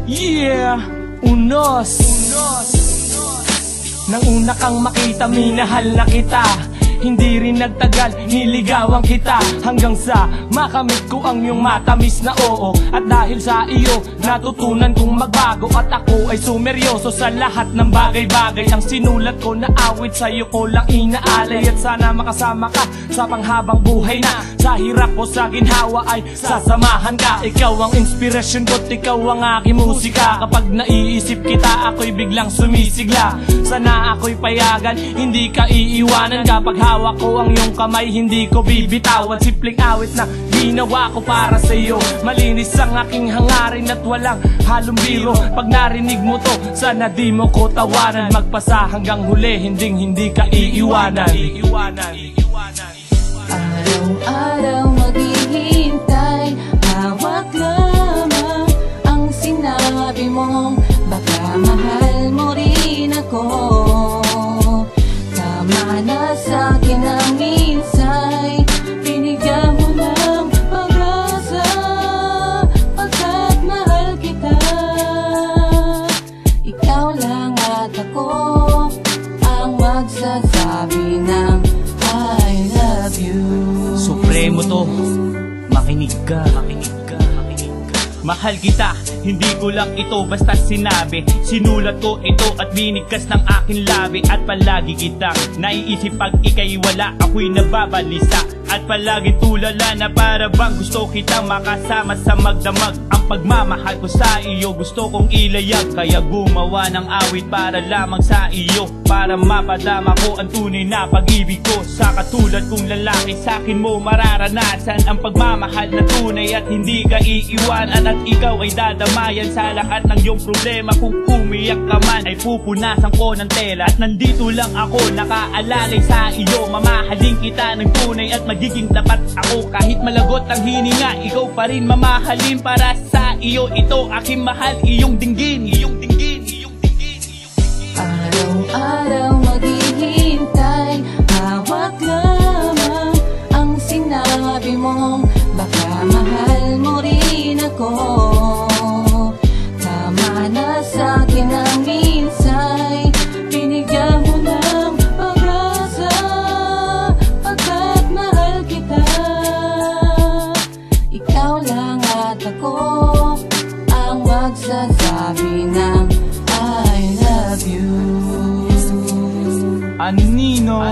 Yeah, unos. Nang una kang makita, minahal na kita. Hindi rin nagtagal, niligawan kita. Hanggang sa makamit ko ang iyong matamis na oo. At dahil sa iyo, natutunan kong magbago. At ako ay sumeryoso sa lahat ng bagay-bagay. Ang sinulat ko na awit sa'yo ko lang inaalay. At sana makasama ka sa panghabang buhay na sa hirap o sa ginhawa ay sasamahan ka. Ikaw ang inspirasyon ko't ikaw ang aking musika. Kapag naiisip kita, ako'y biglang sumisigla. Sana ako'y payagan, hindi ka iiwanan. Kapag hawak ko ang iyong kamay, hindi ko bibitawan. Simpleng awit na ginawa ko para sa iyo. Malinis ang aking hangarin at walang halong biro. Pag narinig mo to, sana di mo ko tawanan. Magpasa hanggang huli, hindi ka iiwanan. Araw-araw maghihintay, hawak lamang ang sinabi mo. Baka mahal mo rin ako. Tama na sa'kin ang minsay, binigyan mo ng pag-asa. Pagkat mahal kita, ikaw lang at ako ang magsasabi ng I love you. Supremo to, makinig ka. Mahal kita, hindi ko lang ito basta sinabi. Sinulat ko ito at binigkas ng aking labi. At palagi kitang naiisip pag ika'y wala, ako'y nababalisa. At palagi tulala na para bang gusto kitang makasama sa magdamag. Ang pagmamahal ko sa iyo gusto kong ilayag. Kaya gumawa ng awit para lamang sa iyo, para mapadama ko ang tunay na pag-ibig ko. Sa katulad kong lalaki, sa'kin mo mararanasan ang pagmamahal na tunay at hindi ka iiwanan. At ikaw ay dadamayan sa lahat ng iyong problema. Kung umiyak ka man ay pupunasan ko ng tela. At nandito lang ako nakaalalay sa iyo. Mamahalin kita ng tunay at magiging tapat ako. Kahit malagot ang hininga, ikaw pa rin mamahalin. Para sa iyo ito aking mahal, iyong dinggin. Araw-araw maghihintay, hawak lamang ang sinabi mo. Baka mahal mo rin ako. Tama na sa'kin ang minsay, binigyan mo ng pag-asa. Pagkat mahal kita, ikaw lang at ako ang magsasabi ng I love you. Anino,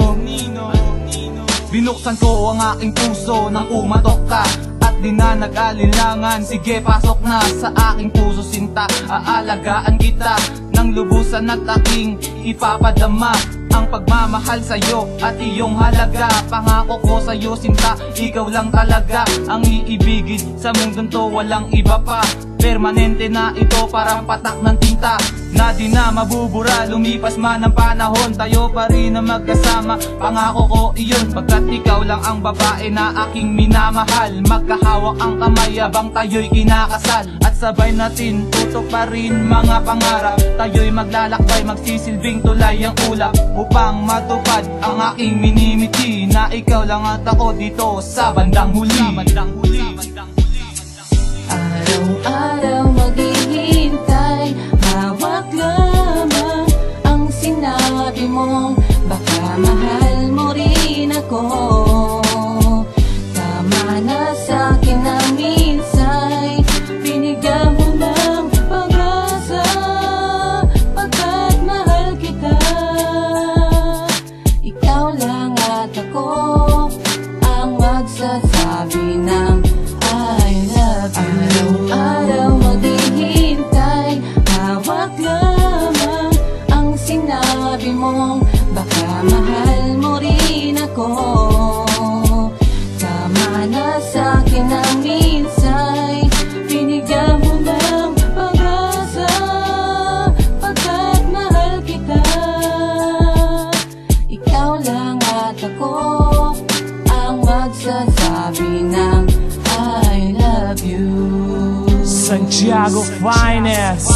binuksan ko ang aking puso nang umatok ka. At di na nag-alinlangan, sige pasok na sa aking puso sinta. Aalagaan kita ng lubusan at aking ipapadama ang pagmamahal sa'yo at iyong halaga. Pangako ko sa'yo sinta, ikaw lang talaga ang iibigin sa mundong to, walang iba pa. Permanente na ito, parang patak ng tinta na di na mabubura. Lumipas man ang panahon, tayo pa rin na magkasama. Pangako ko iyon, pagkat ikaw lang ang babae na aking minamahal. Magkahawak ang kamay habang tayo'y kinakasal. At sabay natin tutok pa rin mga pangarap. Tayo'y maglalakbay, magsisilbing tulay ang ulap, upang matupad ang aking minimiti na ikaw lang at ako dito sa bandang huli. Araw-araw maghihintay, hawak lamang ang sinabi mo. Baka mahal mo rin ako. Tama na sa'kin ang minsay, binigyan mo ng pag-asa. Pagkat mahal kita, ikaw lang at ako ang magsasabi ng I love you. Araw-araw maghihintay, hawak lamang ang sinabi mo. Baka mahal mo rin ako. Tama na sa'kin ang minsay, binigyan mo ng pag-asa. Pagkat mahal kita, ikaw lang at ako ang magsasabi ng I love you. Santiago Finest.